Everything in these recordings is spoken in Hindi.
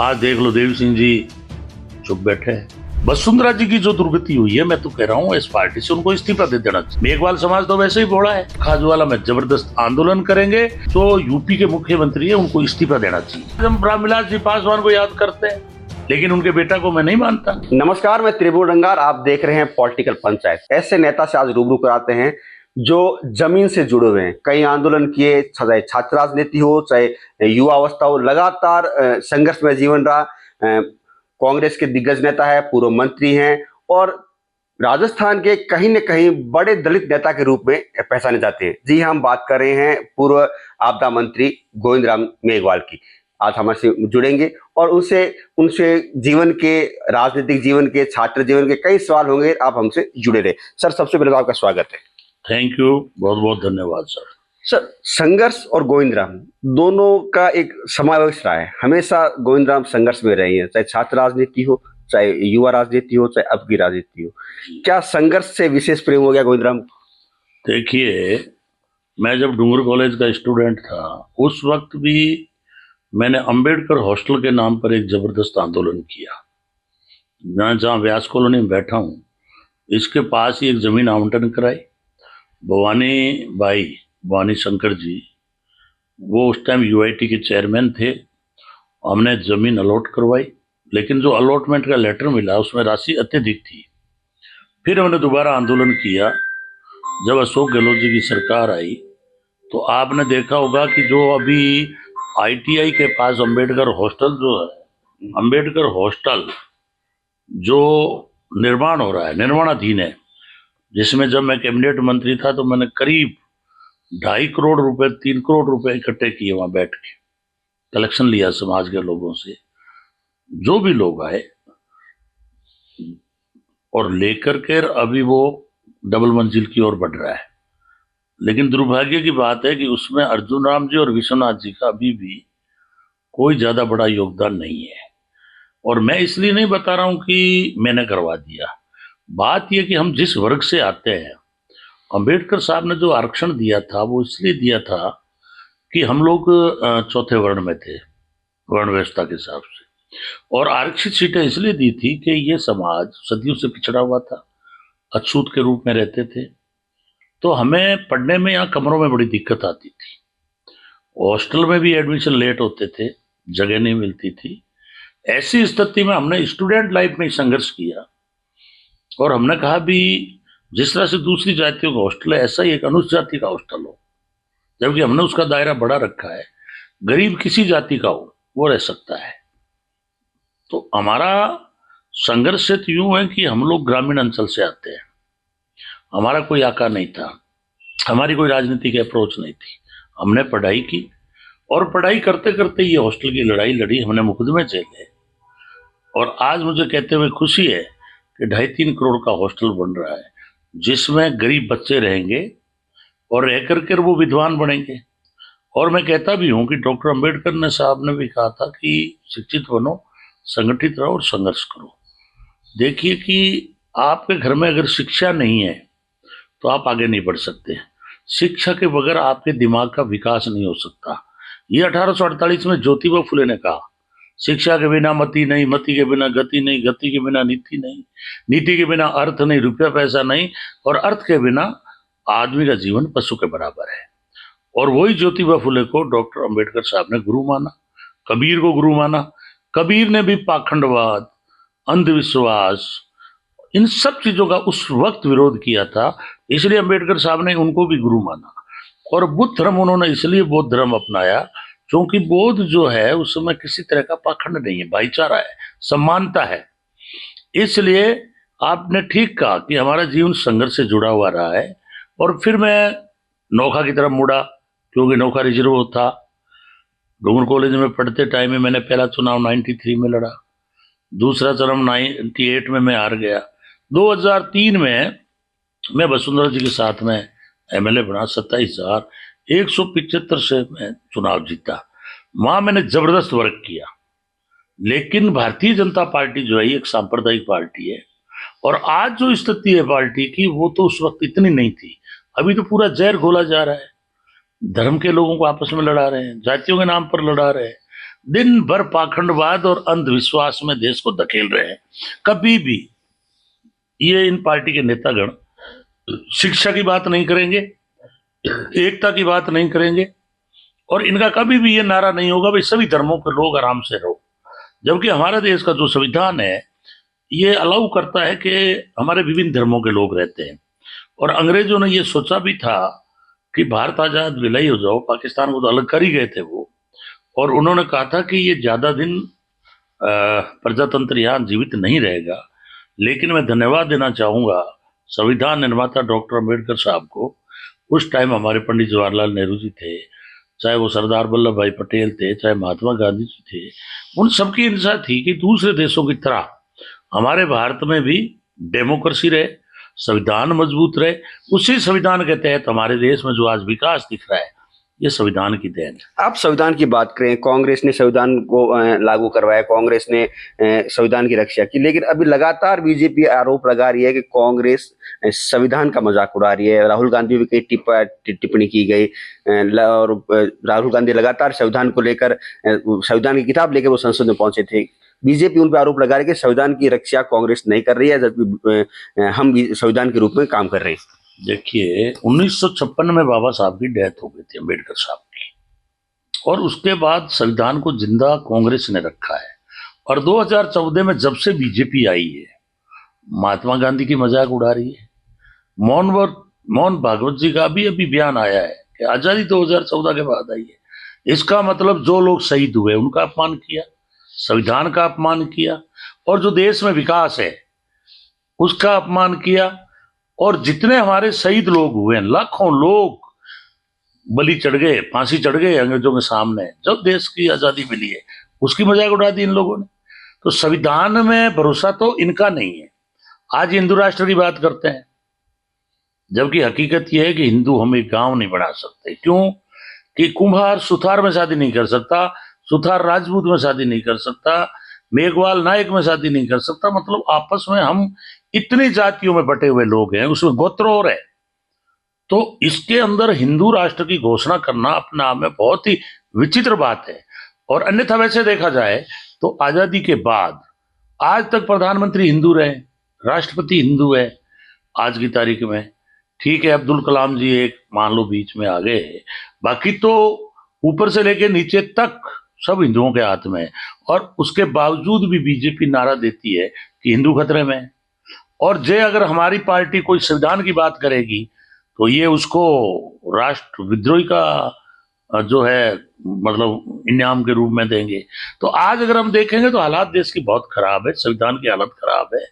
आज देख लो देवी सिंह जी चुप बैठे हैं। वसुंधरा जी की जो दुर्गति हुई है, मैं तो कह रहा हूँ इस पार्टी से उनको इस्तीफा दे देना चाहिए। मेघवाल समाज तो वैसे ही बोला है, खाजवाला में जबरदस्त आंदोलन करेंगे। तो यूपी के मुख्यमंत्री है, उनको इस्तीफा देना चाहिए। हम रामविलास जी पासवान को याद करते हैं, लेकिन उनके बेटा को मैं नहीं मानता। नमस्कार, मैं त्रिभुवन रंगार, आप देख रहे हैं पॉलिटिकल पंचायत। ऐसे नेता से आज रूबरू कराते हैं जो जमीन से जुड़े हुए हैं, कई आंदोलन किए, चाहे छात्र राजनीति हो, चाहे युवा अवस्था हो, लगातार संघर्ष में जीवन रहा। कांग्रेस के दिग्गज नेता है, पूर्व मंत्री हैं और राजस्थान के कहीं न कहीं बड़े दलित नेता के रूप में पहचाने जाते हैं। जी, हम बात कर रहे हैं पूर्व आपदा मंत्री गोविंद राम मेघवाल की। आज हमारे जुड़ेंगे और उनसे जीवन के, राजनीतिक जीवन के, छात्र जीवन के कई सवाल होंगे। आप हमसे जुड़े रहे। सर, सबसे पहले तो आपका स्वागत है। थैंक यू, बहुत बहुत धन्यवाद सर। सर, संघर्ष और गोविंद राम दोनों का एक समावेश रहा है। हमेशा गोविंद राम संघर्ष में रहे हैं, चाहे छात्र राजनीति हो, चाहे युवा राजनीति हो, चाहे अब की राजनीति हो। क्या संघर्ष से विशेष प्रेम हो गया गोविंद राम? देखिए, मैं जब डूंगर कॉलेज का स्टूडेंट था, उस वक्त भी मैंने अंबेडकर हॉस्टल के नाम पर एक जबरदस्त आंदोलन किया। मैं जहाँ व्यास कॉलोनी में बैठा हूँ, इसके पास ही एक जमीन आवंटन कराई। भवानी शंकर जी, वो उस टाइम यूआईटी के चेयरमैन थे। हमने जमीन अलॉट करवाई, लेकिन जो अलॉटमेंट का लेटर मिला उसमें राशि अत्यधिक थी। फिर हमने दोबारा आंदोलन किया। जब अशोक गहलोत जी की सरकार आई तो आपने देखा होगा कि जो अभी आईटीआई के पास अंबेडकर हॉस्टल जो है, अंबेडकर हॉस्टल जो निर्माण हो रहा है, निर्माणाधीन है, जिसमें जब मैं कैबिनेट मंत्री था तो मैंने करीब 2.5 करोड़ रुपए, 3 करोड़ रुपए इकट्ठे किए। वहां बैठ के कलेक्शन लिया समाज के लोगों से, जो भी लोग आए, और लेकर के अभी वो डबल मंजिल की ओर बढ़ रहा है। लेकिन दुर्भाग्य की बात है कि उसमें अर्जुन राम जी और विश्वनाथ जी का अभी भी कोई ज्यादा बड़ा योगदान नहीं है। और मैं इसलिए नहीं बता रहा हूं कि मैंने करवा दिया। बात यह कि हम जिस वर्ग से आते हैं, अंबेडकर साहब ने जो आरक्षण दिया था वो इसलिए दिया था कि हम लोग चौथे वर्ण में थे, वर्ण व्यवस्था के हिसाब से। और आरक्षित सीटें इसलिए दी थी कि ये समाज सदियों से पिछड़ा हुआ था, अछूत के रूप में रहते थे। तो हमें पढ़ने में यहाँ कमरों में बड़ी दिक्कत आती थी। हॉस्टल में भी एडमिशन लेट होते थे, जगह नहीं मिलती थी। ऐसी स्थिति में हमने स्टूडेंट लाइफ में संघर्ष किया और हमने कहा भी जिस तरह से दूसरी जातियों का हॉस्टल है, ऐसा ही एक अनुसूचित जाति का हॉस्टल हो, जबकि हमने उसका दायरा बड़ा रखा है। गरीब किसी जाति का हो वो रह सकता है। तो हमारा संघर्ष से तो यूं है कि हम लोग ग्रामीण अंचल से आते हैं, हमारा कोई आका नहीं था, हमारी कोई राजनीतिक अप्रोच नहीं थी। हमने पढ़ाई की और पढ़ाई करते करते ये हॉस्टल की लड़ाई लड़ी, हमने मुकदमे झेले। और आज मुझे कहते हुए खुशी है कि 2.5-3 करोड़ का हॉस्टल बन रहा है, जिसमें गरीब बच्चे रहेंगे और रह करके वो विद्वान बनेंगे। और मैं कहता भी हूँ कि डॉक्टर अंबेडकर ने साहब ने भी कहा था कि शिक्षित बनो, संगठित रहो और संघर्ष करो। देखिए कि आपके घर में अगर शिक्षा नहीं है तो आप आगे नहीं बढ़ सकते। शिक्षा के बगैर आपके दिमाग का विकास नहीं हो सकता। ये 1848 में ज्योतिबा फुले ने कहा, शिक्षा के बिना मति नहीं, मति के बिना गति नहीं, गति के बिना नीति नहीं, नीति के बिना अर्थ नहीं, रुपया पैसा नहीं, और अर्थ के बिना आदमी का जीवन पशु के बराबर है। और वही ज्योतिबा फुले को डॉक्टर अंबेडकर साहब ने गुरु माना, कबीर को गुरु माना। कबीर ने भी पाखंडवाद, अंधविश्वास, इन सब चीजों का उस वक्त विरोध किया था, इसलिए अंबेडकर साहब ने उनको भी गुरु माना। और बुद्ध धर्म उन्होंने इसलिए बौद्ध धर्म अपनाया क्योंकि बौद्ध जो है उसमें किसी तरह का पाखंड नहीं है, भाईचारा है, समानता है। इसलिए आपने ठीक कहा कि हमारा जीवन संघर्ष से जुड़ा हुआ रहा है। और फिर मैं नौखा की तरफ मुड़ा, क्योंकि नौखा रिजर्व था। डूंगर कॉलेज में पढ़ते टाइम में मैंने पहला चुनाव 93 में लड़ा, दूसरा चुनाव 98 में मैं हार गया। 2003 में मैं वसुंधरा जी के साथ में एमएलए बना, 27,175 से मैं चुनाव जीता। वहां मैंने जबरदस्त वर्क किया। लेकिन भारतीय जनता पार्टी जो है एक सांप्रदायिक पार्टी है, और आज जो स्थिति है पार्टी की वो तो उस वक्त इतनी नहीं थी। अभी तो पूरा जहर घोला जा रहा है, धर्म के लोगों को आपस में लड़ा रहे हैं, जातियों के नाम पर लड़ा रहे हैं। दिन भर पाखंडवाद और अंधविश्वास में देश को धकेल रहे हैं। कभी भी ये इन पार्टी के नेतागण शिक्षा की बात नहीं करेंगे, एकता की बात नहीं करेंगे, और इनका कभी भी ये नारा नहीं होगा भाई सभी धर्मों के लोग आराम से रहो। जबकि हमारे देश का जो संविधान है ये अलाउ करता है कि हमारे विभिन्न धर्मों के लोग रहते हैं। और अंग्रेजों ने ये सोचा भी था कि भारत आजाद विलय हो जाओ, पाकिस्तान को तो अलग कर ही गए थे वो, और उन्होंने कहा था कि ये ज्यादा दिन प्रजातंत्र यहाँ जीवित नहीं रहेगा। लेकिन मैं धन्यवाद देना चाहूंगा संविधान निर्माता डॉक्टर अम्बेडकर साहब को। उस टाइम हमारे पंडित जवाहरलाल नेहरू जी थे, चाहे वो सरदार वल्लभ भाई पटेल थे, चाहे महात्मा गांधी जी थे, उन सबकी इच्छा थी कि दूसरे देशों की तरह हमारे भारत में भी डेमोक्रेसी रहे, संविधान मजबूत रहे। उसी संविधान के तहत हमारे देश में जो आज विकास दिख रहा है ये संविधान की देन है। आप संविधान की बात करें, कांग्रेस ने संविधान को लागू करवाया, कांग्रेस ने संविधान की रक्षा की, लेकिन अभी लगातार बीजेपी आरोप लगा रही है कि कांग्रेस संविधान का मजाक उड़ा रही है। राहुल गांधी भी कई टिप्पणी की गई, और राहुल गांधी लगातार संविधान को लेकर संविधान की किताब लेकर वो संसद में पहुंचे थे। बीजेपी उन पर आरोप लगा रही है कि संविधान की रक्षा कांग्रेस नहीं कर रही है, जबकि हम भी संविधान के रूप में काम कर रहे हैं। देखिए 1956 में बाबा साहब की डेथ हो गई थी, अम्बेडकर साहब की, और उसके बाद संविधान को जिंदा कांग्रेस ने रखा है। और 2014 में जब से बीजेपी आई है महात्मा गांधी की मजाक उड़ा रही है। मोहन भागवत जी का भी अभी बयान आया है कि आजादी 2014 के बाद आई है। इसका मतलब जो लोग शहीद हुए उनका अपमान किया, संविधान का अपमान किया, और जो देश में विकास है उसका अपमान किया। और जितने हमारे शहीद लोग हुए हैं, लाखों लोग बलि चढ़ गए, फांसी चढ़ गए अंग्रेजों के सामने जब देश की आजादी मिली है, उसकी मजाक उड़ा दी इन लोगों ने। तो संविधान में भरोसा तो इनका नहीं है। आज हिंदू राष्ट्र की बात करते हैं, जबकि हकीकत यह है कि हिंदू हम एक गांव नहीं बना सकते। क्यों? कि कुम्हार सुथार में शादी नहीं कर सकता, सुथार राजपूत में शादी नहीं कर सकता, मेघवाल नायक में शादी नहीं कर सकता। मतलब आपस में हम इतनी जातियों में बटे हुए लोग हैं, उसमें गोत्र और है। तो इसके अंदर हिंदू राष्ट्र की घोषणा करना अपने आप में बहुत ही विचित्र बात है। और अन्यथा वैसे देखा जाए तो आजादी के बाद आज तक प्रधानमंत्री हिंदू रहे, राष्ट्रपति हिंदू है आज की तारीख में। ठीक है, अब्दुल कलाम जी एक मान लो बीच में आ गए, बाकी तो ऊपर से लेके नीचे तक सब हिंदुओं के हाथ में है। और उसके बावजूद भी बीजेपी नारा देती है कि हिंदू खतरे में है। और जे अगर हमारी पार्टी कोई संविधान की बात करेगी तो ये उसको राष्ट्र विद्रोही का जो है मतलब इनाम के रूप में देंगे। तो आज अगर हम देखेंगे तो हालात देश की बहुत खराब है, संविधान की हालत खराब है।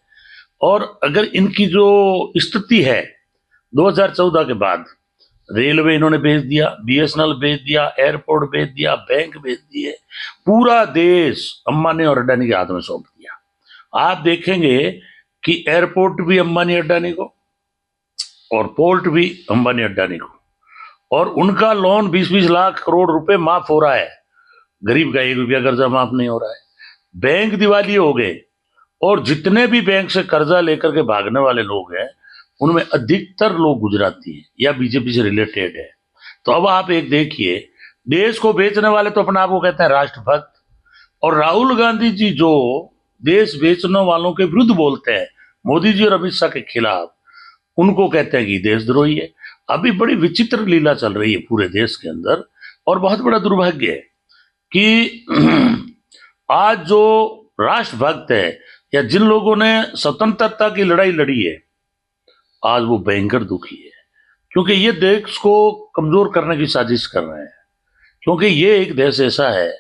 और अगर इनकी जो स्थिति है 2014 के बाद, रेलवे इन्होंने बेच दिया, बीएसएनएल बेच दिया, एयरपोर्ट बेच दिया, बैंक बेच दिए, पूरा देश अंबानी और अडानी के हाथ में सौंप दिया। आप देखेंगे कि एयरपोर्ट भी अंबानी अडानी को और पोर्ट भी अंबानी अडानी को, और उनका लोन 20-20 लाख करोड़ रुपए माफ हो रहा है, गरीब का 1 रुपया कर्जा माफ नहीं हो रहा है। बैंक दिवाली हो गए, और जितने भी बैंक से कर्जा लेकर के भागने वाले लोग हैं उनमें अधिकतर लोग गुजराती हैं या बीजेपी से रिलेटेड है। तो अब आप एक देखिए, देश को बेचने वाले तो अपने आप को कहते हैं राष्ट्रभक्त, और राहुल गांधी जी जो देश बेचने वालों के विरुद्ध बोलते हैं, मोदी जी और अमित शाह के खिलाफ, उनको कहते हैं कि देशद्रोही है। अभी बड़ी विचित्र लीला चल रही है पूरे देश के अंदर, और बहुत बड़ा दुर्भाग्य है कि आज जो राष्ट्रभक्त है या जिन लोगों ने स्वतंत्रता की लड़ाई लड़ी है, आज वो भयंकर दुखी है, क्योंकि ये देश को कमजोर करने की साजिश कर रहे हैं। क्योंकि ये एक देश ऐसा है,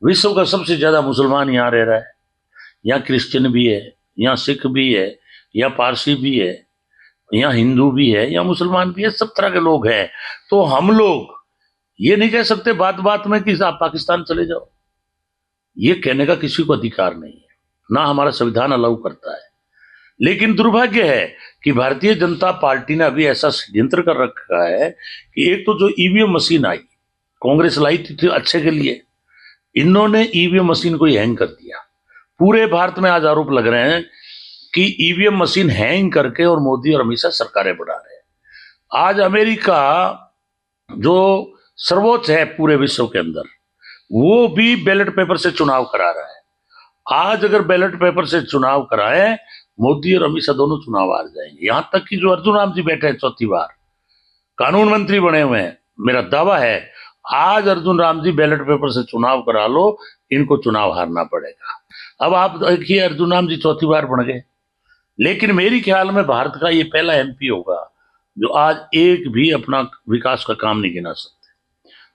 विश्व का सबसे ज्यादा मुसलमान यहाँ रह रहा है, यहाँ क्रिश्चियन भी है, यहाँ सिख भी है, यहाँ पारसी भी है, यहाँ हिंदू भी है, यहाँ मुसलमान भी है, सब तरह के लोग हैं। तो हम लोग ये नहीं कह सकते बात बात में कि आप पाकिस्तान चले जाओ, ये कहने का किसी को अधिकार नहीं है, ना हमारा संविधान अलाउ करता है। लेकिन दुर्भाग्य है कि भारतीय जनता पार्टी ने अभी ऐसा षड्यंत्र कर रखा है कि एक तो जो ईवीएम मशीन आई, कांग्रेस लाई थी अच्छे के लिए, इन्होंने ईवीएम मशीन को हैंग कर दिया। पूरे भारत में आज आरोप लग रहे हैं कि ईवीएम मशीन हैंग करके और मोदी और अमित शाह सरकारें बढ़ा रहे हैं। आज अमेरिका जो सर्वोच्च है पूरे विश्व के अंदर, वो भी बैलेट पेपर से चुनाव करा रहा है। आज अगर बैलेट पेपर से चुनाव कराए, मोदी और अमित शाह दोनों चुनाव हार जाएंगे। यहां तक कि जो अर्जुन राम जी बैठे हैं चौथी बार, कानून मंत्री बने हुए हैं, मेरा दावा है आज अर्जुन राम जी बैलेट पेपर से चुनाव करा लो, इनको चुनाव हारना पड़ेगा। अब आप देखिए अर्जुन राम जी चौथी बार बन गए, लेकिन मेरी ख्याल में भारत का ये पहला एमपी होगा जो आज एक भी अपना विकास का काम नहीं गिना सकते।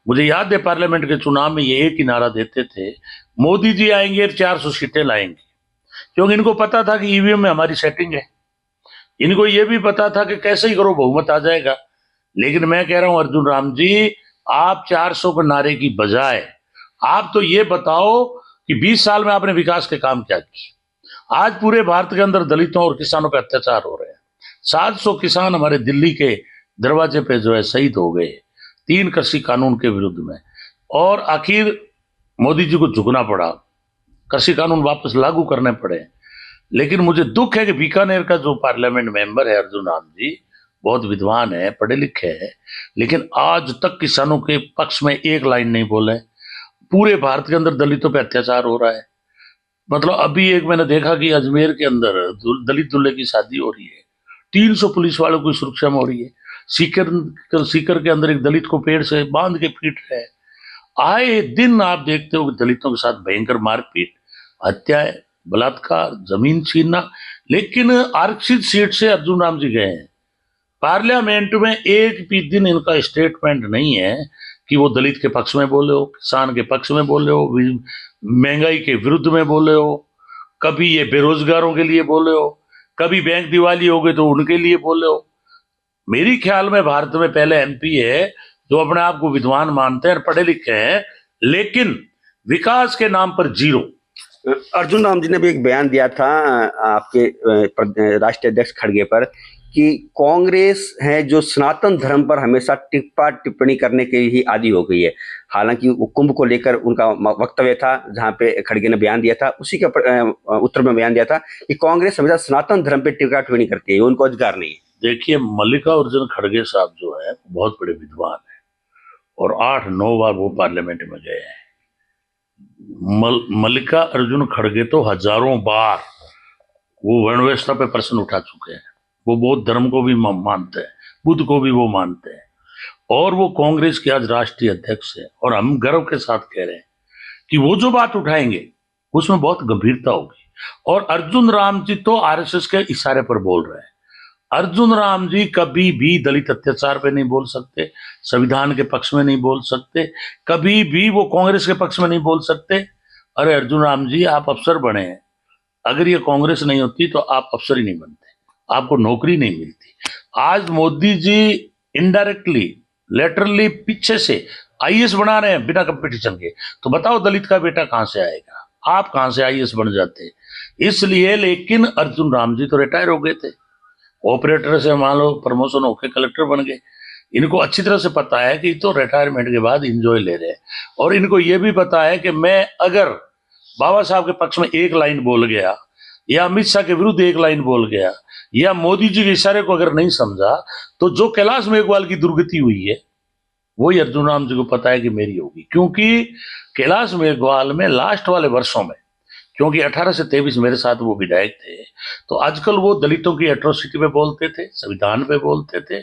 मुझे याद है पार्लियामेंट के चुनाव में ये एक ही नारा देते थे, मोदी जी आएंगे 400 सीटें लाएंगे, क्योंकि इनको पता था कि ईवीएम में हमारी सेटिंग है। इनको ये भी पता था कि कैसे ही करो बहुमत आ जाएगा। लेकिन मैं कह रहा हूं अर्जुन राम जी, आप 400 के नारे की बजाय आप तो ये बताओ कि 20 साल में आपने विकास के काम क्या किए। आज पूरे भारत के अंदर दलितों और किसानों पर अत्याचार हो रहे हैं। 700 किसान हमारे दिल्ली के दरवाजे पे जो है शहीद हो गए 3 कृषि कानून के विरुद्ध में, और आखिर मोदी जी को झुकना पड़ा, कृषि कानून वापस लागू करने पड़े। लेकिन मुझे दुख है कि बीकानेर का जो पार्लियामेंट मेंबर है अर्जुन राम जी, बहुत विद्वान है, पढ़े लिखे हैं, लेकिन आज तक किसानों के पक्ष में एक लाइन नहीं बोले। पूरे भारत के अंदर दलितों पे अत्याचार हो रहा है। मतलब अभी एक मैंने देखा कि अजमेर के अंदर दलित दूल्हे की शादी हो रही है, 300 पुलिस वालों की सुरक्षा में हो रही है। सीकर के अंदर एक दलित को पेड़ से बांध के पीट रहे हैं। आए दिन आप देखते हो कि दलितों के साथ भयंकर मारपीट, हत्याएं, बलात्कार, जमीन छीनना। लेकिन आरक्षित सीट से अर्जुन राम जी गए हैं। पार्लियामेंट में एक भी दिन इनका स्टेटमेंट नहीं है कि वो दलित के पक्ष में बोले हो, किसान के पक्ष में बोले हो, महंगाई के विरुद्ध में बोले हो, कभी ये बेरोजगारों के लिए बोले हो, कभी बैंक दिवाली हो गई तो उनके लिए बोले हो। मेरी ख्याल में भारत में पहले एमपी है जो अपने आप को विद्वान मानते हैं, पढ़े लिखे हैं, लेकिन विकास के नाम पर जीरो। अर्जुन राम जी ने भी एक बयान दिया था आपके राष्ट्रीय अध्यक्ष खड़गे पर कि कांग्रेस है जो सनातन धर्म पर हमेशा टिप्पा टिप्पणी करने के ही आदी हो गई है। हालांकि वो कुंभ को लेकर उनका वक्तव्य था जहां पे खड़गे ने बयान दिया था, उसी के उत्तर में बयान दिया था कि कांग्रेस हमेशा सनातन धर्म पे टिप्पा टिप्पणी करती है, उनको अधिकार नहीं है। देखिए मल्लिकार्जुन खड़गे साहब जो है बहुत बड़े विद्वान है और 8-9 बार वो पार्लियामेंट में गए हैं। मल्लिकार्जुन खड़गे तो हजारों बार वो वर्ण व्यवस्था पे प्रश्न उठा चुके हैं। वो बौद्ध धर्म को भी मानते हैं, बुद्ध को भी वो मानते हैं, और वो कांग्रेस के आज राष्ट्रीय अध्यक्ष है। और हम गर्व के साथ कह रहे हैं कि वो जो बात उठाएंगे उसमें बहुत गंभीरता होगी। और अर्जुन राम जी तो आरएसएस के इशारे पर बोल रहे हैं। अर्जुन राम जी कभी भी दलित अत्याचार पे नहीं बोल सकते, संविधान के पक्ष में नहीं बोल सकते, कभी भी वो कांग्रेस के पक्ष में नहीं बोल सकते। अरे अर्जुन राम जी, आप अफसर बने हैं, अगर ये कांग्रेस नहीं होती तो आप अफसर ही नहीं बनते, आपको नौकरी नहीं मिलती। आज मोदी जी इनडायरेक्टली लेटरली पीछे से आईएएस बना रहे हैं बिना कंपटीशन के। तो बताओ दलित का बेटा कहां से आएगा, आप कहां से आईएएस बन जाते। इसलिए लेकिन अर्जुन राम जी तो रिटायर हो गए थे, ऑपरेटर से मान लो प्रमोशन होकर कलेक्टर बन गए। इनको अच्छी तरह से पता है कि तो रिटायरमेंट के बाद एंजॉय ले रहे हैं। और इनको ये भी पता है कि मैं अगर बाबा साहब के पक्ष में एक लाइन बोल गया या अमित शाह के विरुद्ध एक लाइन बोल गया या मोदी जी के इशारे को अगर नहीं समझा तो जो कैलाश मेघवाल की दुर्गति हुई है वही अर्जुन राम जी को पता है कि मेरी होगी। क्योंकि कैलाश मेघवाल में लास्ट वाले वर्षों में, क्योंकि 18 से 23 मेरे साथ वो विधायक थे, तो आजकल वो दलितों की एट्रोसिटी पे बोलते थे, संविधान पे बोलते थे,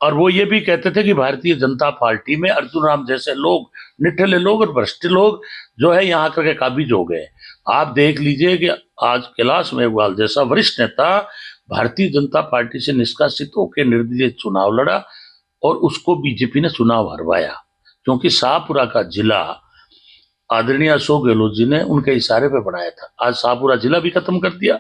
और वो ये भी कहते थे कि भारतीय जनता पार्टी में अर्जुन राम जैसे लोग, निठल्ले लोग और भ्रष्ट लोग जो है यहाँ आकर के काबिज हो गए। आप देख लीजिए कि आज कैलाश मेघवाल जैसा वरिष्ठ नेता भारतीय जनता पार्टी से निष्कासित होकर निर्दलीय चुनाव लड़ा और उसको बीजेपी ने चुनाव हरवाया, क्योंकि शाहपुरा का जिला आदरणीय अशोक गहलोत जी ने उनके इशारे पे बनाया था। आज शाहपुरा जिला भी खत्म कर दिया।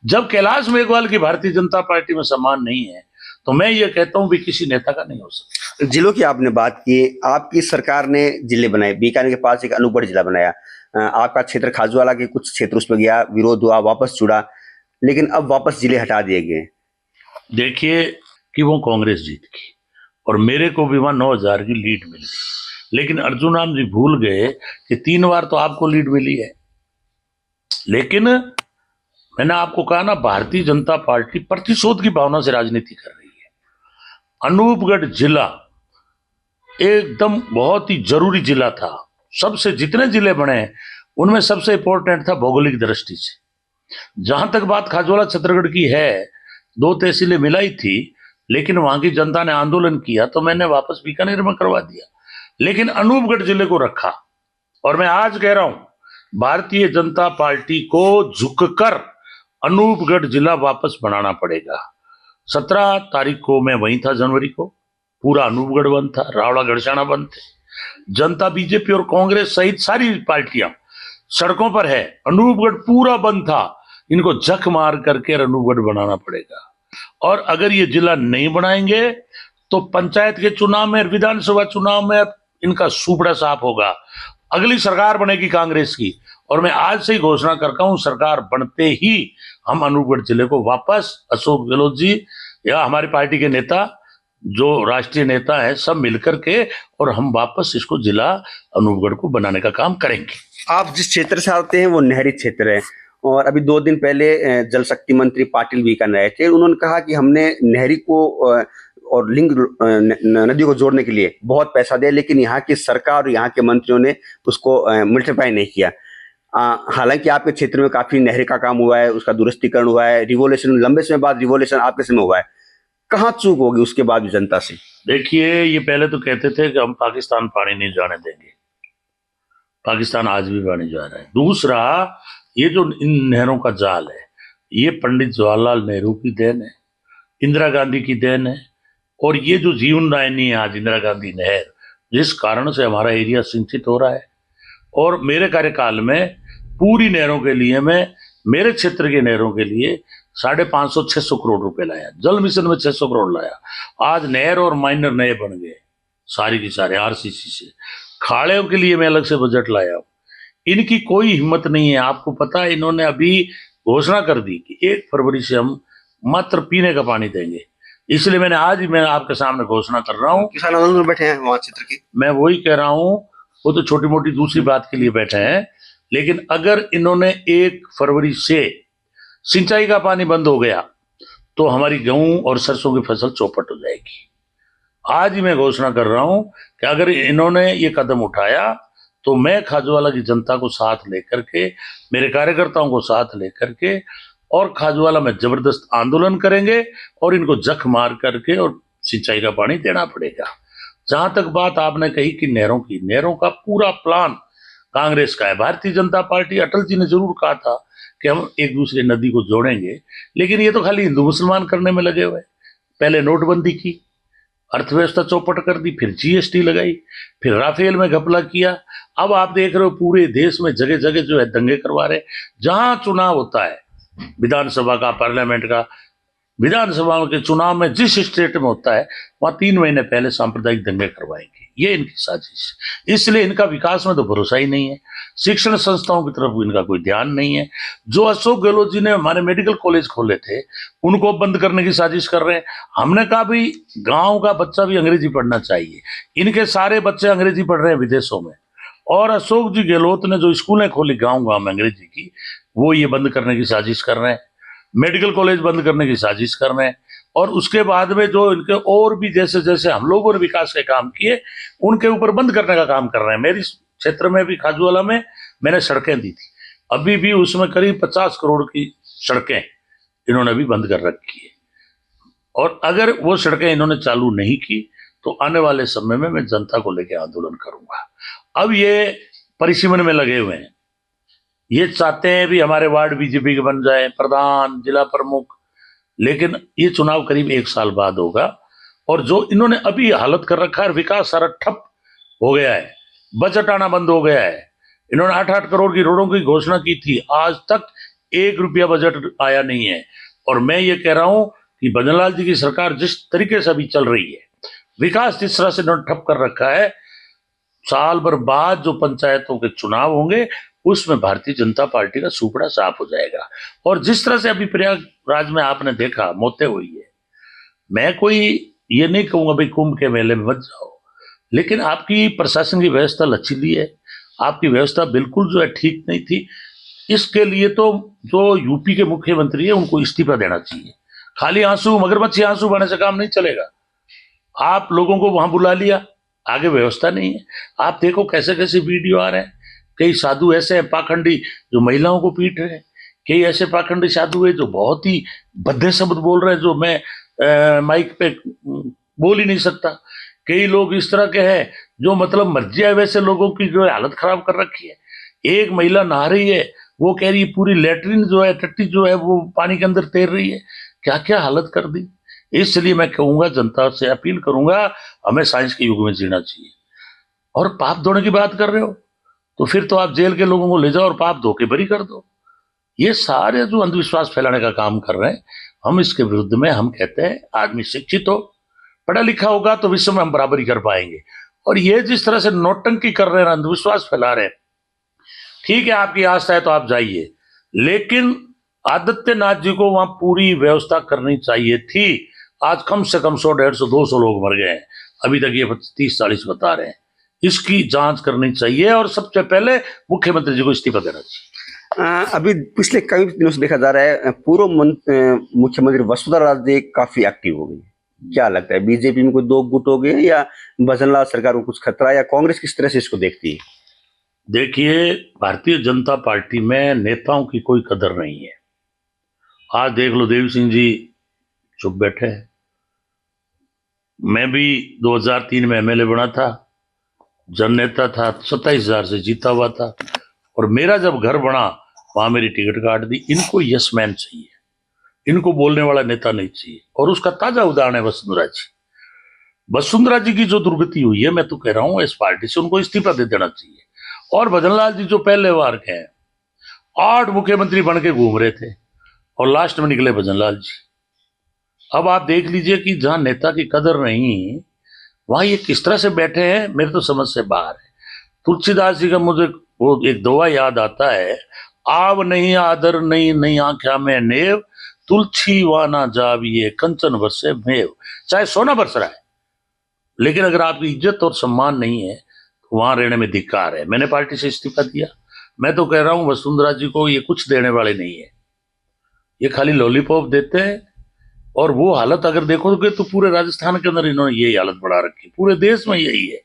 जब कैलाश मेघवाल की भारतीय जनता पार्टी में सम्मान नहीं है तो मैं ये कहता हूं भी किसी नेता का नहीं हो सकता। जिलों की आपने बात की, आपकी सरकार ने जिले बनाए, बीकानेर के पास एक अनूपगढ़ जिला बनाया, आपका क्षेत्र खाजूवाला के कुछ क्षेत्र उसमें गया, विरोध हुआ, वापस जुड़ा, लेकिन अब वापस जिले हटा दिए गए। देखिए कि वो कांग्रेस जीत गई और मेरे को भी वहां 9,000 की लीड मिल गई, लेकिन अर्जुन राम जी भूल गए कि 3 बार तो आपको लीड मिली है। लेकिन मैंने आपको कहा ना, भारतीय जनता पार्टी प्रतिशोध की भावना से राजनीति कर रही है। अनूपगढ़ जिला एकदम बहुत ही जरूरी जिला था, सबसे जितने जिले बने उनमें सबसे इंपॉर्टेंट था भौगोलिक दृष्टि से। जहां तक बात खाजवाला छत्तीसगढ़ की है, 2 तहसीलें मिलाई थी, लेकिन वहां की जनता ने आंदोलन किया तो मैंने वापस बीकानेर में करवा दिया, लेकिन अनूपगढ़ जिले को रखा। और मैं आज कह रहा हूं भारतीय जनता पार्टी को झुककर अनूपगढ़ जिला वापस बनाना पड़ेगा। 17 तारीख को मैं वहीं था, जनवरी को पूरा अनूपगढ़ बंद था, रावड़ा गढ़शाना बंद थे। जनता, बीजेपी और कांग्रेस सहित सारी पार्टियां सड़कों पर है, अनूपगढ़ पूरा बंद था। इनको जख मार करके अनूपगढ़ बनाना पड़ेगा। और अगर ये जिला नहीं बनाएंगे तो पंचायत के चुनाव में, विधानसभा चुनाव में इनका सुपड़ा साफ होगा। अगली सरकार बनेगी कांग्रेस की, और मैं आज से ही घोषणा करता हूं सरकार बनते ही हम अनूपगढ़ जिले को वापस, अशोक गहलोत जी या हमारी पार्टी के नेता, जो राष्ट्रीय नेता है, सब मिलकर के और हम वापस इसको जिला अनूपगढ़ को बनाने का काम करेंगे। आप जिस क्षेत्र से आते हैं वो नहरी क्षेत्र है, और अभी 2 दिन पहले जल शक्ति मंत्री पाटिल बीकानेर आए थे। उन्होंने कहा कि हमने नहरी को और लिंग नदी को जोड़ने के लिए बहुत पैसा दिया, लेकिन यहाँ की सरकार और यहाँ के मंत्रियों ने उसको मल्टीप्लाई नहीं किया। हालांकि आपके क्षेत्र में काफी नहरी का काम हुआ है, उसका दुरुस्तीकरण हुआ है, रिवोल्यूशन, लंबे समय बाद रिवोल्यूशन आपके समय हुआ है। कहाँ चूक होगी उसके बाद भी जनता से? देखिए, ये पहले तो कहते थे कि हम पाकिस्तान पानी नहीं जाने देंगे, पाकिस्तान आज भी पानी जा रहा है। दूसरा, ये जो इन नहरों का जाल है, ये पंडित जवाहरलाल नेहरू की देन है, इंदिरा गांधी की देन है। और ये जो जीवन दायिनी है आज इंदिरा गांधी नहर, जिस कारण से हमारा एरिया सिंचित हो रहा है। और मेरे कार्यकाल में पूरी नहरों के लिए, मैं मेरे क्षेत्र के नहरों के लिए 550-600 करोड़ रुपए लाया, जल मिशन में 600 करोड़ लाया। आज नहर और माइनर नए बन गए सारी की सारे आरसीसी से। खाड़ों के लिए मैं अलग से बजट लाया हूं। इनकी कोई हिम्मत नहीं है। आपको पता है, इन्होंने अभी घोषणा कर दी कि 1 फरवरी से हम मात्र पीने का पानी देंगे। इसलिए मैंने आज ही, मैं आपके सामने घोषणा कर रहा हूँ। किसान आंदोलन में बैठे हैं वहां क्षेत्र की, मैं वही कह रहा हूँ, वो तो छोटी मोटी दूसरी बात के लिए बैठे हैं, लेकिन अगर इन्होंने 1 फरवरी से सिंचाई का पानी बंद हो गया तो हमारी गेहूं और सरसों की फसल चौपट हो जाएगी। आज ही मैं घोषणा कर रहा हूं कि अगर इन्होंने ये कदम उठाया तो मैं खाजवाला की जनता को साथ लेकर के, मेरे कार्यकर्ताओं को साथ लेकर के, और खाजवाला में जबरदस्त आंदोलन करेंगे और इनको जख मार करके और सिंचाई का पानी देना पड़ेगा। जहां तक बात आपने कही कि नहरों की, नहरों का पूरा प्लान कांग्रेस का है। भारतीय जनता पार्टी, अटल जी ने जरूर कहा था कि हम एक दूसरे नदी को जोड़ेंगे, लेकिन ये तो खाली हिंदू मुसलमान करने में लगे हुए। पहले नोटबंदी की, अर्थव्यवस्था चौपट कर दी, फिर जीएसटी लगाई, फिर राफेल में घपला किया। अब आप देख रहे हो पूरे देश में जगह जगह जो है दंगे करवा रहे। जहां चुनाव होता है विधानसभा का, पार्लियामेंट का, विधानसभा के चुनाव में जिस स्टेट में होता है वहां 3 महीने पहले सांप्रदायिक दंगे करवाएंगे। ये इनकी साजिश। इसलिए इनका विकास में तो भरोसा ही नहीं है। शिक्षण संस्थाओं की तरफ इनका कोई ध्यान नहीं है। जो अशोक गहलोत जी ने हमारे मेडिकल कॉलेज खोले थे, उनको बंद करने की साजिश कर रहे हैं। हमने कहा भाई, गांव का बच्चा भी अंग्रेजी पढ़ना चाहिए। इनके सारे बच्चे अंग्रेजी पढ़ रहे हैं विदेशों में। और अशोक जी गहलोत ने जो स्कूलें खोली गाँव गाँव में अंग्रेजी की, वो ये बंद करने की साजिश कर रहे हैं। मेडिकल कॉलेज बंद करने की साजिश कर रहे हैं। और उसके बाद में जो इनके और भी जैसे जैसे हम लोगों ने विकास के काम किए, उनके ऊपर बंद करने का काम कर रहे हैं। मेरी क्षेत्र में भी, खाजवाला में, मैंने सड़कें दी थी, अभी भी उसमें करीब 50 करोड़ की सड़कें इन्होंने अभी बंद कर रखी है। और अगर वो सड़कें इन्होंने चालू नहीं की तो आने वाले समय में मैं जनता को लेकर आंदोलन करूंगा। अब ये परिसीमन में लगे हुए हैं। ये चाहते हैं भी हमारे वार्ड बीजेपी के बन जाए, प्रधान, जिला प्रमुख, लेकिन ये चुनाव करीब 1 साल बाद होगा। और जो इन्होंने अभी हालत कर रखा है, विकास सारा ठप हो गया है, बजट आना बंद हो गया है। इन्होंने 8-8 करोड़ की रोडों की घोषणा की थी, आज तक 1 रुपया बजट आया नहीं है। और मैं ये कह रहा हूं कि भजनलाल जी की सरकार जिस तरीके से अभी चल रही है, विकास जिस तरह से इन्होंने ठप कर रखा है, साल भर बाद जो पंचायतों के चुनाव होंगे उसमें भारतीय जनता पार्टी का सुपड़ा साफ हो जाएगा। और जिस तरह से अभी प्रयागराज में आपने देखा मौतें हुई है, मैं कोई ये नहीं कहूंगा भाई कुंभ के मेले में मत जाओ, लेकिन आपकी प्रशासन की व्यवस्था लचीली है, आपकी व्यवस्था बिल्कुल जो है ठीक नहीं थी। इसके लिए तो जो यूपी के मुख्यमंत्री है उनको इस्तीफा देना चाहिए। खाली आंसू, मगरमच्छी आंसू बहाने से काम नहीं चलेगा। आप लोगों को वहां बुला लिया, आगे व्यवस्था नहीं है। आप देखो कैसे कैसे वीडियो आ रहे हैं, कई साधु ऐसे हैं पाखंडी जो महिलाओं को पीट रहे हैं, कई ऐसे पाखंडी साधु है जो बहुत ही भद्दे शब्द बोल रहे हैं जो मैं माइक पे बोल ही नहीं सकता। कई लोग इस तरह के हैं जो मतलब मर जाए वैसे लोगों की जो है हालत खराब कर रखी है। एक महिला नहा रही है, वो कह रही है पूरी लेटरिन जो है टट्टी जो है वो पानी के अंदर तैर रही है। क्या क्या हालत कर दी। इसलिए मैं कहूंगा, जनता से अपील करूंगा, हमें साइंस के युग में जीना चाहिए। और पाप धोने की बात कर रहे हो तो फिर तो आप जेल के लोगों को ले जाओ और पाप धो के बरी कर दो। ये सारे जो अंधविश्वास फैलाने का काम कर रहे हैं, हम इसके विरुद्ध में हम कहते हैं आदमी शिक्षित हो, पढ़ा लिखा होगा तो विश्व में हम बराबरी कर पाएंगे। और ये जिस तरह से नौटंकी कर रहे हैं, अंधविश्वास फैला रहे हैं, ठीक है आपकी आस्था है तो आप जाइए, लेकिन आदित्यनाथ जी को वहां पूरी व्यवस्था करनी चाहिए थी। आज कम से कम 100, 150, 200 लोग मर गए हैं, अभी तक ये 30-40 बता रहे हैं। इसकी जांच करनी चाहिए और सबसे पहले मुख्यमंत्री जी को इस्तीफा देना चाहिए। अभी पिछले कई दिनों से देखा जा रहा है पूर्व मुख्यमंत्री वसुंधरा राजे काफी एक्टिव हो गई। क्या लगता है बीजेपी में कोई दो गुट हो गए या भजनलाल सरकार को कुछ खतरा, या कांग्रेस किस तरह से इसको देखती है? देखिए, भारतीय जनता पार्टी में नेताओं की कोई कदर नहीं है। आज देख लो, देवी सिंह जी चुप बैठे हैं। मैं भी 2003 में एमएलए बना था, जननेता था, 27,000 से जीता हुआ था, और मेरा जब घर बना वहां मेरी टिकट काट दी। इनको यस मैन चाहिए, इनको बोलने वाला नेता नहीं चाहिए। और उसका ताजा उदाहरण है वसुंधरा जी। वसुंधरा जी की जो दुर्गति हुई है, मैं तो कह रहा हूं इस पार्टी से उनको इस्तीफा दे देना चाहिए। और भजनलाल जी जो पहले बार के हैं, 8 मुख्यमंत्री बन के घूम रहे थे और लास्ट में निकले भजनलाल जी। अब आप देख लीजिए कि जहां नेता की कदर नहीं, वहां ये किस तरह से बैठे हैं, मेरे तो समझ से बाहर है। तुलसीदास जी का मुझे वो एक दोहा याद आता है, आव नहीं आदर नहीं, नहीं आंख्या में नेव, तुलसी वाना जाविये कंचन बरसे मेव। चाहे सोना बरस रहा है, लेकिन अगर आपकी इज्जत और सम्मान नहीं है तो वहां रहने में धिक्कार है। मैंने पार्टी से इस्तीफा दिया। मैं तो कह रहा हूं वसुंधरा जी को ये कुछ देने वाले नहीं है, ये खाली लॉलीपॉप देते हैं। और वो हालत अगर देखोगे तो पूरे राजस्थान के अंदर इन्होंने यही हालत बढ़ा रखी, पूरे देश में यही है।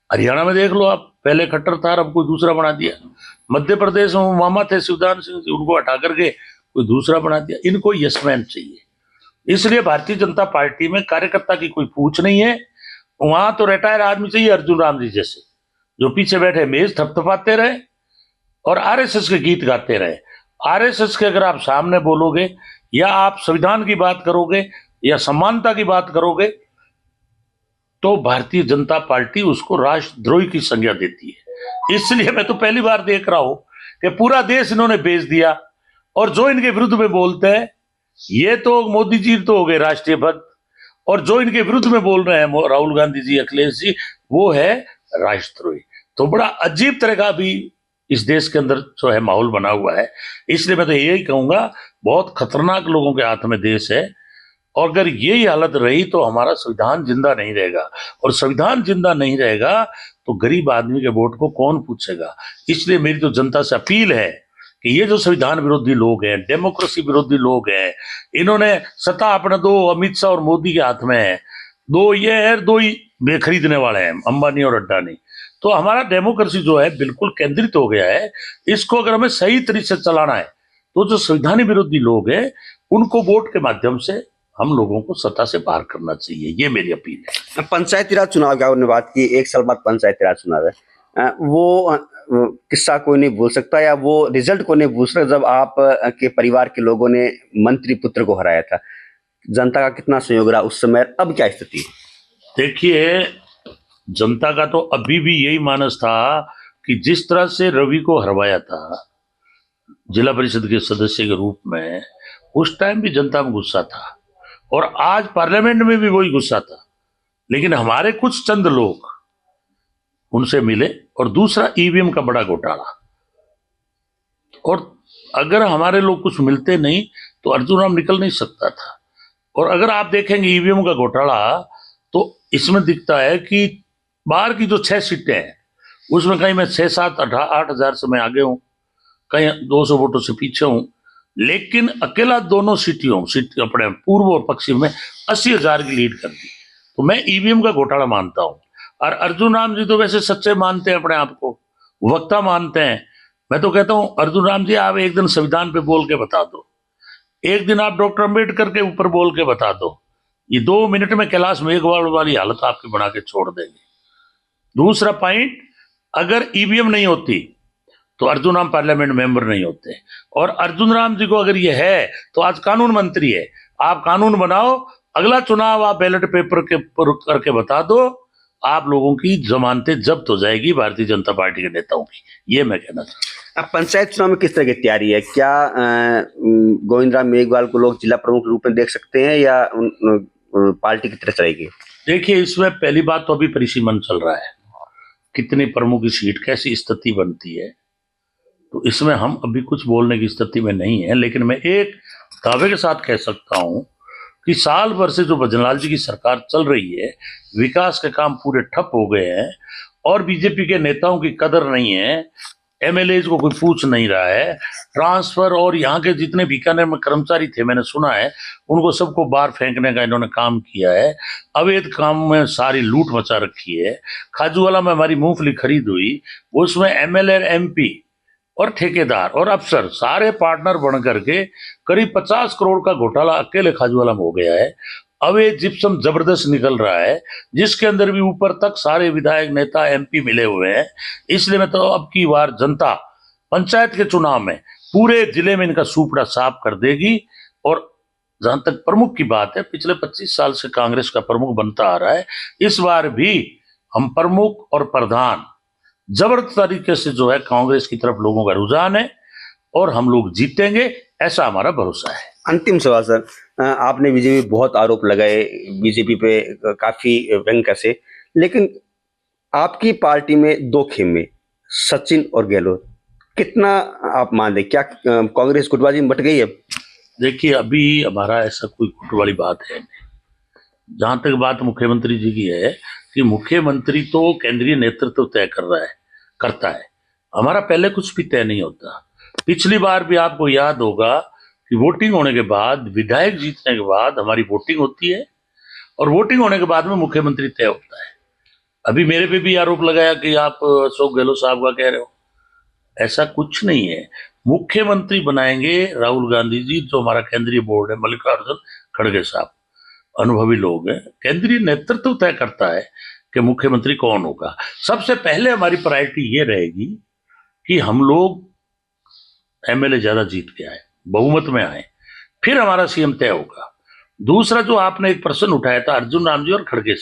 हरियाणा में देख लो आप, पहले खट्टर था, अब कोई दूसरा बना दिया। मध्य प्रदेश में मामा थे शिवदान सिंह जी, उनको हटा करके कोई दूसरा बना दिया। इनको यसमैन चाहिए। इसलिए भारतीय जनता पार्टी में कार्यकर्ता की कोई पूछ नहीं है। वहां तो रिटायर आदमी चाहिए, अर्जुन राम जी जैसे, जो पीछे बैठे मेज थपथपाते रहे और आरएसएस के गीत गाते रहे। आरएसएस के अगर आप सामने बोलोगे या आप संविधान की बात करोगे या समानता की बात करोगे तो भारतीय जनता पार्टी उसको राष्ट्रद्रोही की संज्ञा देती है। इसलिए मैं तो पहली बार देख रहा हूं कि पूरा देश इन्होंने बेच दिया। और जो इनके विरुद्ध में बोलते हैं, ये तो मोदी जी तो हो गए राष्ट्रीय भक्त, और जो इनके विरुद्ध में बोल रहे हैं राहुल गांधी जी, अखिलेश जी, वो है राष्ट्रद्रोही। तो बड़ा अजीब तरह का भी इस देश के अंदर जो है माहौल बना हुआ है। इसलिए मैं तो यही कहूंगा, बहुत खतरनाक लोगों के हाथ में देश है। और अगर यही हालत रही तो हमारा संविधान जिंदा नहीं रहेगा, और संविधान जिंदा नहीं रहेगा तो गरीब आदमी के वोट को कौन पूछेगा। इसलिए मेरी तो जनता से अपील है कि ये जो संविधान विरोधी लोग हैं, डेमोक्रेसी विरोधी लोग हैं, इन्होंने सत्ता अपने दो अमित शाह और मोदी के हाथ में है, दो ये है, दो ही खरीदने वाले हैं, अंबानी और अड्डानी। तो हमारा डेमोक्रेसी जो है बिल्कुल केंद्रित हो गया है। इसको अगर हमें सही तरीके से चलाना है तो जो संविधान विरोधी लोग हैं उनको वोट के माध्यम से हम लोगों को सत्ता से बाहर करना चाहिए। ये मेरी अपील है। पंचायती राज चुनाव की आपने बात की, 1 साल बाद पंचायती राज चुनाव है। वो किस्सा कोई नहीं भूल सकता, या वो रिजल्ट को नहीं भूल सकता जब आप के परिवार के लोगों ने मंत्री पुत्र को हराया था। जनता का कितना सहयोग रहा उस समय, अब क्या स्थिति है? देखिए, जनता का तो अभी भी यही मानस था कि जिस तरह से रवि को हरवाया था जिला परिषद के सदस्य के रूप में, उस टाइम भी जनता में गुस्सा था, और आज पार्लियामेंट में भी वही गुस्सा था। लेकिन हमारे कुछ चंद लोग उनसे मिले, और दूसरा ईवीएम का बड़ा घोटाला। और अगर हमारे लोग कुछ मिलते नहीं तो अर्जुन राम निकल नहीं सकता था। और अगर आप देखेंगे ईवीएम का घोटाला तो इसमें दिखता है कि बाहर की जो 6 सीटें हैं उसमें कहीं मैं 6, 7, 8 हजार से मैं आगे हूं, कहीं 200 वोटों से पीछे हूं, लेकिन अकेला दोनों सीट अपने पूर्व और पश्चिम में 80,000 की लीड कर दी। तो मैं ईवीएम का घोटाला मानता हूं। और अर्जुन राम जी तो वैसे सच्चे मानते हैं अपने आप को, वक्ता मानते हैं। मैं तो कहता हूं अर्जुन राम जी, आप एक दिन संविधान पे बोल के बता दो, एक दिन आप डॉक्टर अम्बेडकर के ऊपर बोल के बता दो, ये 2 मिनट में कैलाश मेघवाल वाली हालत आपकी बना के छोड़ देंगे। दूसरा पॉइंट, अगर ईवीएम नहीं होती तो अर्जुन राम पार्लियामेंट मेंबर नहीं होते, और अर्जुन राम जी को अगर ये है तो आज कानून मंत्री है। आप कानून बनाओ, अगला चुनाव आप बैलेट पेपर के पर करके बता दो, आप लोगों की जमानतें जब्त हो जाएगी भारतीय जनता पार्टी के नेताओं की। ये मैं कहना चाहता हूँ। अब पंचायत चुनाव में किस तरह की तैयारी है? क्या गोविंद राम मेघवाल को लोग जिला प्रमुख के रूप में देख सकते हैं या पार्टी की तरफ चलेगी? देखिए, इसमें पहली बात तो अभी परिसीमन चल रहा है, कितनी प्रमुख की सीट, कैसी स्थिति बनती है, तो इसमें हम अभी कुछ बोलने की स्थिति में नहीं है। लेकिन मैं एक दावे के साथ कह सकता हूं कि साल भर से जो भजनलाल जी की सरकार चल रही है, विकास के काम पूरे ठप हो गए हैं और बीजेपी के नेताओं की कदर नहीं है, एमएलए को कोई पूछ नहीं रहा है, ट्रांसफर और यहाँ के जितने बीकानेर में कर्मचारी थे, मैंने सुना है, उनको सबको बाहर फेंकने का इन्होंने काम किया है। अवैध काम में सारी लूट मचा रखी है। खाजूवाला में हमारी मूंगफली खरीद हुई, उसमें एमएलए, एमपी और ठेकेदार और अफसर सारे पार्टनर बन करके करीब 50 करोड़ का घोटाला अकेले खाजूवाला में हो गया है। अवैध जिप्सम जबरदस्त निकल रहा है, जिसके अंदर भी ऊपर तक सारे विधायक, नेता, एमपी मिले हुए हैं। इसलिए मैं तो अब की बार जनता पंचायत के चुनाव में पूरे जिले में इनका सूपड़ा साफ कर देगी। और जहां तक प्रमुख की बात है, पिछले 25 साल से कांग्रेस का प्रमुख बनता आ रहा है, इस बार भी हम प्रमुख और प्रधान जबरदस्त तरीके से जो है कांग्रेस की तरफ लोगों का रुझान है और हम लोग जीतेंगे, ऐसा हमारा भरोसा है। अंतिम सवाल सर, आपने बीजेपी बहुत आरोप लगाए, बीजेपी पे काफी व्यंग कसे, लेकिन आपकी पार्टी में दो खेमे, सचिन और गहलोत, कितना आप मान दें, क्या कांग्रेस गुटबाजी में बट गई है? देखिए, अभी हमारा ऐसा कोई गुट वाली बात है नहीं। जहां तक बात मुख्यमंत्री जी की है कि मुख्यमंत्री तो केंद्रीय नेतृत्व तय करता है, हमारा पहले कुछ भी तय नहीं होता। पिछली बार भी आपको याद होगा कि वोटिंग होने के बाद, विधायक जीतने के बाद हमारी वोटिंग होती है और वोटिंग होने के बाद में मुख्यमंत्री तय होता है। अभी मेरे पे भी आरोप लगाया कि आप अशोक गहलोत साहब का कह रहे हो, ऐसा कुछ नहीं है। मुख्यमंत्री बनाएंगे राहुल गांधी जी, जो हमारा केंद्रीय बोर्ड है, मल्लिकार्जुन खड़गे साहब अनुभवी लोग हैं, केंद्रीय नेतृत्व तय करता है कि मुख्यमंत्री कौन होगा। सबसे पहले हमारी प्रायोरिटी ये रहेगी कि हम लोग एमएलए ज्यादा जीत के आए, बहुमत में आए, फिर हमारा सीएम तय होगा। दूसरा जो आपने एक प्रश्न उठाया था अर्जुन राम जी और खड़गे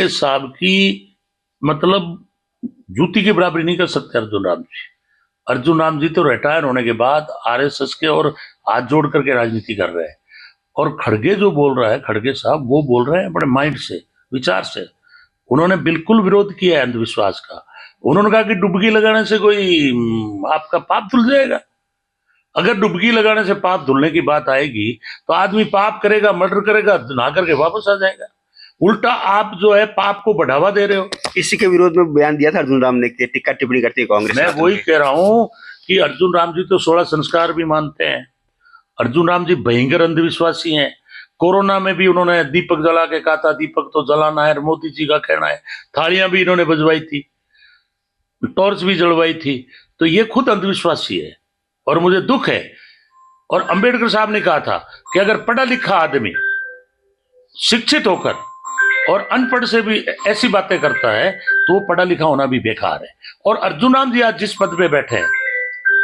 साहब की, मतलब जूती की बराबरी नहीं कर सकते अर्जुन राम जी तो रिटायर होने के बाद आरएसएस के और हाथ जोड़ करके राजनीति कर रहे हैं। और खड़गे जो बोल रहा है, खड़गे साहब, वो बोल रहे हैं अपने माइंड से, विचार से। उन्होंने बिल्कुल विरोध किया है अंधविश्वास का। उन्होंने कहा कि डुबकी लगाने से कोई आपका पाप धुल जाएगा। अगर डुबकी लगाने से पाप धुलने की बात आएगी तो आदमी पाप करेगा, मर्डर करेगा, नहा करके वापस आ जाएगा। उल्टा आप जो है पाप को बढ़ावा दे रहे हो। इसी के विरोध में बयान दिया था अर्जुन राम ने कि टिक्का टिप्पणी करती है कांग्रेस। मैं वही कह रहा हूं कि अर्जुन राम जी तो 16 संस्कार भी मानते हैं। अर्जुन राम जी भयंकर अंधविश्वासी हैं। कोरोना में भी उन्होंने दीपक जला के कहा था, दीपक तो जलाना है, मोदी जी का कहना है। थालियां भी इन्होंने बजवाई थी, टॉर्च भी जलवाई थी। तो ये खुद अंधविश्वासी है और मुझे दुख है। और अंबेडकर साहब ने कहा था कि अगर पढ़ा लिखा आदमी शिक्षित होकर और अनपढ़ से भी ऐसी बातें करता है तो वो पढ़ा लिखा होना भी बेकार है। और अर्जुन राम जी आज जिस पद पे बैठे हैं,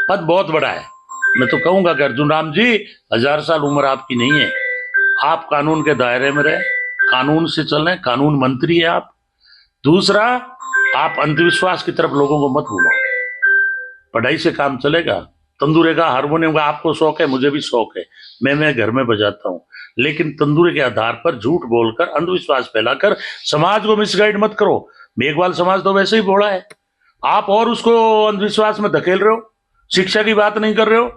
पद बहुत बड़ा है। मैं तो कहूंगा कि अर्जुन राम जी, 1000 साल उम्र आपकी नहीं है, आप कानून के दायरे में रहे, कानून से चलें, कानून मंत्री है आप। दूसरा, आप अंधविश्वास की तरफ लोगों को मत घुमाओ, पढ़ाई से काम चलेगा। तंदूरे का, हारमोनियम का आपको शौक है, मुझे भी शौक है, मैं घर में बजाता हूं, लेकिन तंदूरे के आधार पर झूठ बोलकर, अंधविश्वास फैलाकर समाज को मिसगाइड मत करो। मेघवाल समाज तो वैसे ही भोला है, आप और उसको अंधविश्वास में धकेल रहे हो। शिक्षा की बात नहीं कर रहे हो,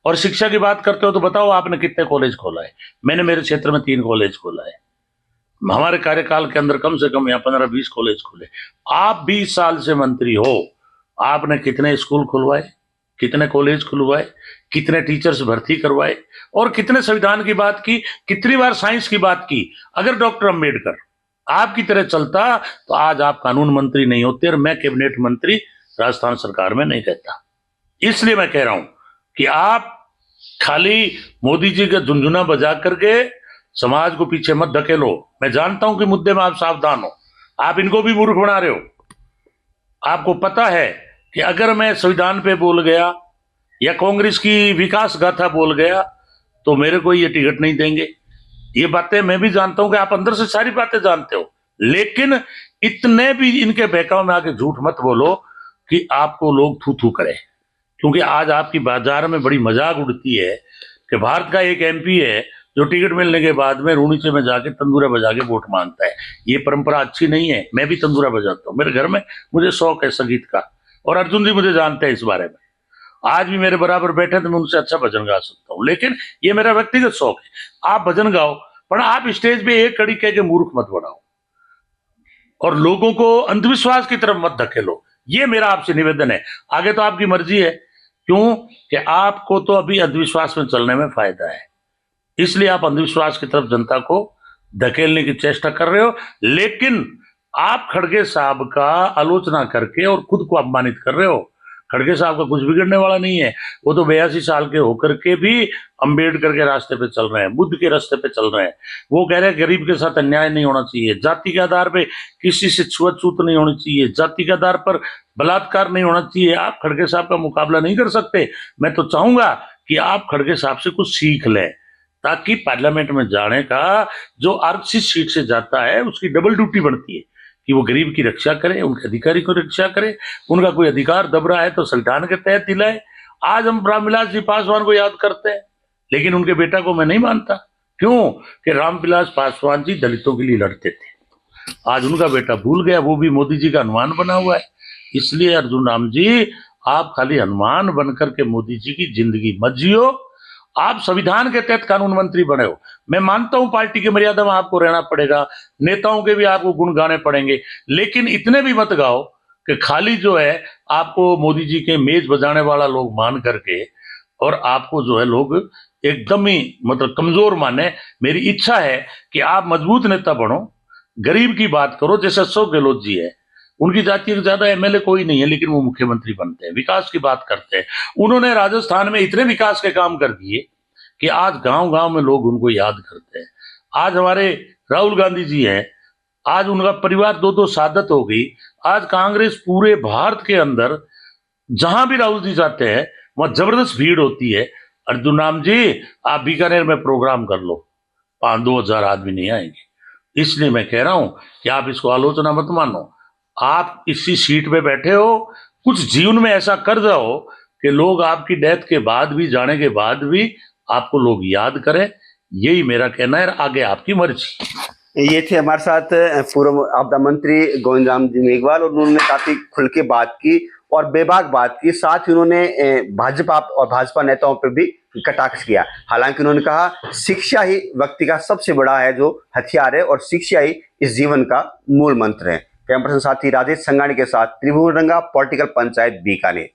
और शिक्षा की बात करते हो तो बताओ आपने कितने कॉलेज खोला है। मैंने मेरे क्षेत्र में 3 कॉलेज खोला है, हमारे कार्यकाल के अंदर कम से कम यहाँ 15-20 कॉलेज खोले। आप 20 साल से मंत्री हो, आपने कितने स्कूल खुलवाए, कितने कॉलेज खुलवाए, कितने टीचर्स भर्ती करवाए, और कितने संविधान की बात की, कितनी बार साइंस की बात की। अगर डॉक्टर अंबेडकर आपकी तरह चलता तो आज आप कानून मंत्री नहीं होते और मैं कैबिनेट मंत्री राजस्थान सरकार में नहीं रहता। इसलिए मैं कह रहा हूं कि आप खाली मोदी जी का झुनझुना बजा करके समाज को पीछे मत धकेलो। मैं जानता हूं कि मुद्दे में आप सावधान हो, आप इनको भी मूर्ख बना रहे हो। आपको पता है कि अगर मैं संविधान पे बोल गया या कांग्रेस की विकास गाथा बोल गया तो मेरे को ये टिकट नहीं देंगे। ये बातें मैं भी जानता हूं कि आप अंदर से सारी बातें जानते हो, लेकिन इतने भी इनके बहकाव में आके झूठ मत बोलो कि आपको लोग थू थू करें। क्योंकि आज आपकी बाजार में बड़ी मजाक उड़ती है कि भारत का एक एमपी है जो टिकट मिलने के बाद में रूणीचे में जाके तंदूरा बजा के वोट मांगता है। ये परंपरा अच्छी नहीं है। मैं भी तंदूरा बजाता हूँ, मेरे घर में मुझे शौक है संगीत का, और अर्जुन जी मुझे जानते हैं इस बारे में। आज भी मेरे बराबर बैठे तो मैं उनसे अच्छा भजन गा सकता हूँ, लेकिन ये मेरा व्यक्तिगत शौक है। आप भजन गाओ, पर आप स्टेज पे एक कड़ी कह के मूर्ख मत बनाओ और लोगों को अंधविश्वास की तरफ मत धकेलो। ये मेरा आपसे निवेदन है। आगे तो आपकी मर्जी है, क्यों कि आपको तो अभी अंधविश्वास में चलने में फायदा है, इसलिए आप अंधविश्वास की तरफ जनता को धकेलने की चेष्टा कर रहे हो। लेकिन आप खड़गे साहब का आलोचना करके और खुद को अपमानित कर रहे हो। खड़गे साहब का कुछ बिगड़ने वाला नहीं है, वो तो 82 साल के होकर के भी अंबेडकर के रास्ते पे चल रहे हैं, बुद्ध के रास्ते पे चल रहे हैं। वो कह रहे हैं गरीब के साथ अन्याय नहीं होना चाहिए, जाति के आधार पे किसी से छुआछूत नहीं होनी चाहिए, जाति के आधार पर बलात्कार नहीं होना चाहिए। आप खड़गे साहब का मुकाबला नहीं कर सकते। मैं तो चाहूंगा कि आप खड़गे साहब से कुछ सीख लें, ताकि पार्लियामेंट में जाने का जो आरक्षित सीट से जाता है उसकी डबल ड्यूटी बनती है कि वो गरीब की रक्षा करे, उनके अधिकारी को रक्षा करे, उनका कोई अधिकार दब रहा है तो संविधान के तहत दिलाए। आज हम रामविलास जी पासवान को याद करते हैं, लेकिन उनके बेटा को मैं नहीं मानता। क्यों कि रामविलास पासवान जी दलितों के लिए लड़ते थे। आज उनका बेटा भूल गया, वो भी मोदी जी का हनुमान बना हुआ है। इसलिए अर्जुन राम जी, आप खाली हनुमान बनकर के मोदी जी की जिंदगी मत जियो। आप संविधान के तहत कानून मंत्री बने हो। मैं मानता हूं पार्टी की मर्यादा में आपको रहना पड़ेगा, नेताओं के भी आपको गुण गाने पड़ेंगे, लेकिन इतने भी मत गाओ कि खाली जो है आपको मोदी जी के मेज बजाने वाला लोग मान करके और आपको जो है लोग एकदम ही मतलब कमजोर माने। मेरी इच्छा है कि आप मजबूत नेता बनो, गरीब की बात करो। जैसे अशोक गहलोत जी है, उनकी जाति से ज्यादा एमएलए कोई नहीं है, लेकिन वो मुख्यमंत्री बनते हैं, विकास की बात करते हैं। उन्होंने राजस्थान में इतने विकास के काम कर दिए कि आज गांव गांव में लोग उनको याद करते हैं। आज हमारे राहुल गांधी जी हैं, आज उनका परिवार 2-2 शहादत हो गई। आज कांग्रेस पूरे भारत के अंदर जहां भी राहुल जी जाते हैं वहां जबरदस्त भीड़ होती है। अर्जुन राम जी, आप बीकानेर में प्रोग्राम कर लो, 5-2 हजार आदमी नहीं आएंगे। इसलिए मैं कह रहा हूं कि आप इसको आलोचना मत मानो। आप इसी सीट पे बैठे हो, कुछ जीवन में ऐसा कर जाओ कि लोग आपकी डेथ के बाद भी, जाने के बाद भी आपको लोग याद करें। यही मेरा कहना है, आगे आपकी मर्जी। ये थे हमारे साथ पूर्व आपदा मंत्री गोविंद राम जी मेघवाल, और उन्होंने काफी खुल के बात की और बेबाक बात की। साथ ही उन्होंने भाजपा और भाजपा नेताओं पर भी कटाक्ष किया। हालांकि उन्होंने कहा शिक्षा ही व्यक्ति का सबसे बड़ा है जो हथियार है, और शिक्षा ही इस जीवन का मूल मंत्र है। कैमरा पर्सन साथी राजेश संगानी के साथ त्रिभुवन रंगा, पॉलिटिकल पंचायत बीकानेर।